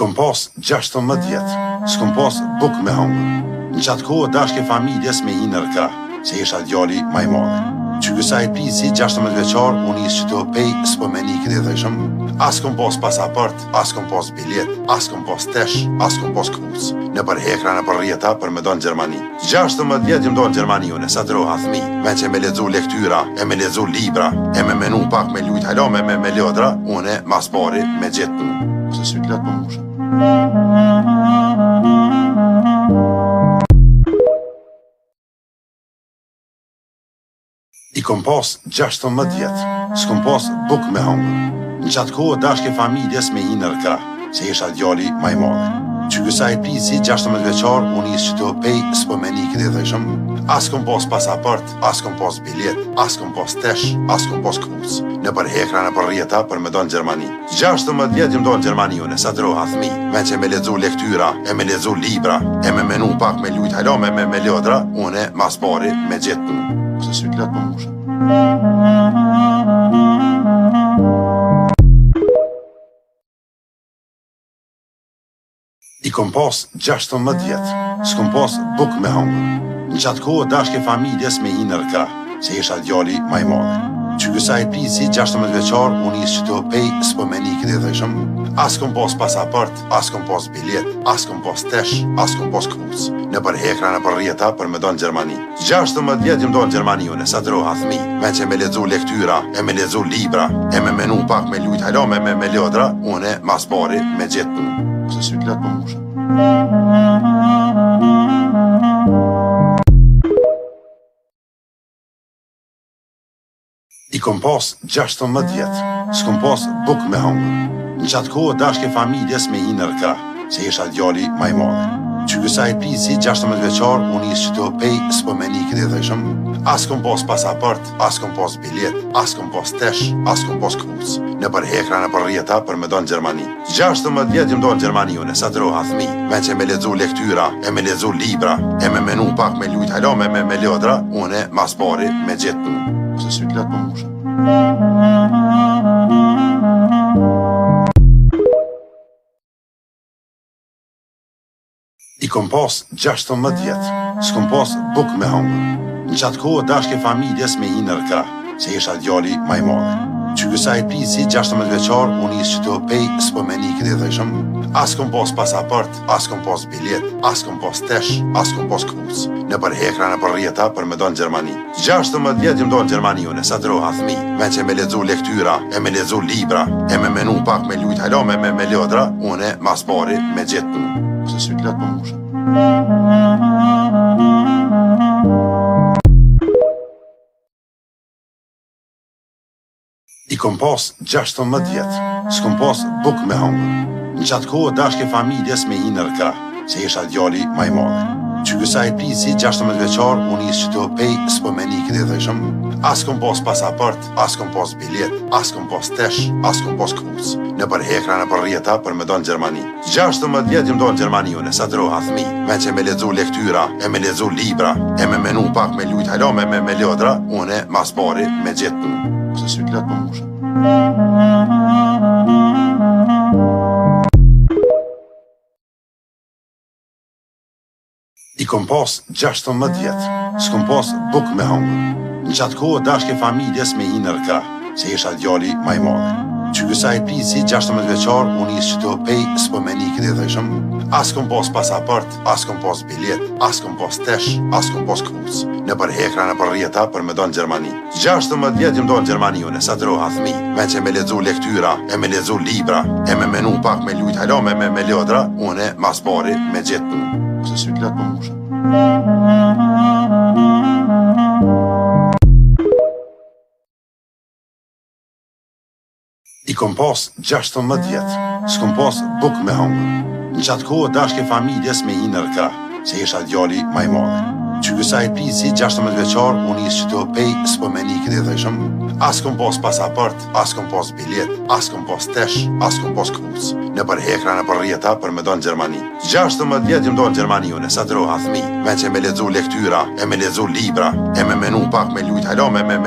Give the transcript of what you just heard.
kom pas 16 vjetë, s'kom pas buk me hangër. Në qatë kohë dashke familjes me hinë nërkra, se isha djali maj madhe. Që kësajt prisi 16 veçar, unë isë që të pej s'po me nikën e dhejshëm. As kom pas pasaport, as kom pas bilet, as kom pas tesh, as kom pas kruc. Në për hekra, në për rjeta, për me do në Gjermani. 16 vjetë jëm do në Gjermani, unë e sa të roha thmi. Me që me ledzu lektyra, e me ledzu libra, e me menu pak me lujt halo me lodra, unë e mas pari me gjithë punë. Ose sy të letë për mushë. I kom pas 16 vjetë, s'kom pas buk me hangër. Në qatë kohë dashke familjes me hinë nërkra, se isha djali maj madhe. Që kësajt prisi 16 veçar, unë isë që të pej s'po me nikën e dhejshëm. As kom pas pasaport, as kom pas bilet, as kom pas tesh, as kom pas kruc. Në për hekra, në për rjeta, për me do në Gjermani. 16 vjetë jëm do në Gjermani, unë e sa të roha thmi. Me që me ledzu lektyra, e me ledzu libra, e me menu pak me lujt halo me lodra, unë e mas pari me gjithë punë. Ose sy të letë për mushë. I kom pas 16 vjetë, s'kom pas buk me hangër. Në qatë kohë dashke familjes me hinë nërkra, se isha djali maj madhe. Që kësajt prisi 16 veçar, unë isë që të pej s'po me nikën e dhejshëm. As kom pas pasaport, as kom pas bilet, as kom pas tesh, as kom pas kruc. Në për hekra, në për rjeta, për me do në Gjermani. 16 vjetë jëm do në Gjermani, unë e sa të roha thmi. Me që me ledzu lektyra, e me ledzu libra, e me menu pak me lujt halo me lodra, unë e mas pari me gjithë punë. Ose sy të letë për mushë. I kom pas 16 vjetë, s'kom pas buk me hangër. Në qatë kohë dashke familjes me hinë nërkra, se isha djali maj madhe. Që kësajt prisi 16 veçar, unë isë që të pej s'po me nikën e dhejshëm. As kom pas pasaport, as kom pas bilet, as kom pas tesh, as kom pas kruc. Në për hekra, në për rjeta, për me do në Gjermani. 16 vjetë jëm do në Gjermani, unë e sa të roha thmi. Me që me ledzu lektyra, e me ledzu libra, e me menu pak me lujt halo me lodra, unë e mas pari me gjithë punë. Ose sy të letë për mushë. I kom pas 16 vjetë, s'kom pas buk me hangër. Në qatë kohë dashke familjes me hinë nërkra, se isha djali maj madhe. Që kësajt prisi 16 veçar, unë isë që të pej s'po me nikën e dhejshëm. As kom pas pasaport, as kom pas bilet, as kom pas tesh, as kom pas kruc. Në për hekra, në për rjeta, për me do në Gjermani. 16 vjetë jëm do në Gjermani, unë e sa të roha thmi. Me që me ledzu lektyra, e me ledzu libra, e me menu pak me lujt halo me lodra, unë e mas pari me gjithë punë. Ose sy të letë për mushë. I kom pas 16 vjetë, s'kom pas buk me hangër. Në qatë kohë dashke familjes me hinë nërkra, se isha djali maj madhe. Që kësajt prisi 16 veçar, unë isë që të pej s'po me nikën e dhejshëm. As kom pas pasaport, as kom pas bilet, as kom pas tesh, as kom pas kruc. Në për hekra, në për rjeta, për me do në Gjermani. 16 vjetë jëm do në Gjermani, unë e sa të roha thmi. Me që me ledzu lektyra, e me ledzu libra, e me menu pak me lujt halo me lodra, unë e mas pari me gjithë punë. Ose sy të letë për mushë. I kom pas 16 vjetë, s'kom pas buk me hangër. Në qatë kohë dashke familjes me hinë nërkra, se isha djali maj madhe. Që kësajt prisi 16 veçar, unë isë që të pej s'po me nikën e dhejshëm. As kom pas pasaport, as kom pas bilet, as kom pas tesh, as kom pas kruc. Në për hekra, në për rjeta, për me do në Gjermani. 16 vjetë jëm do në Gjermani, unë e sa të roha thmi. Me që me ledzu lektyra, e me ledzu libra, e me menu pak me lujt halo me lodra, unë e mas pari me gjithë punë. Ose sy të letë për mushë. I kom pas 16 vjetë, s'kom pas buk me hangër. Në qatë kohë dashke familjes me hinë nërkra, se isha djali maj madhe. Që kësajt prisi 16 veçar, unë isë që të pej s'po me nikën e dhejshëm. As kom pas pasaport, as kom pas bilet, as kom pas tesh, as kom pas kruc. Në për hekra, në për rjeta, për me do në Gjermani. 16 vjetë jëm do në Gjermani, unë e sa të roha thmi. Me që me ledzu lektyra, e me ledzu libra, e me menu pak me lujt halo me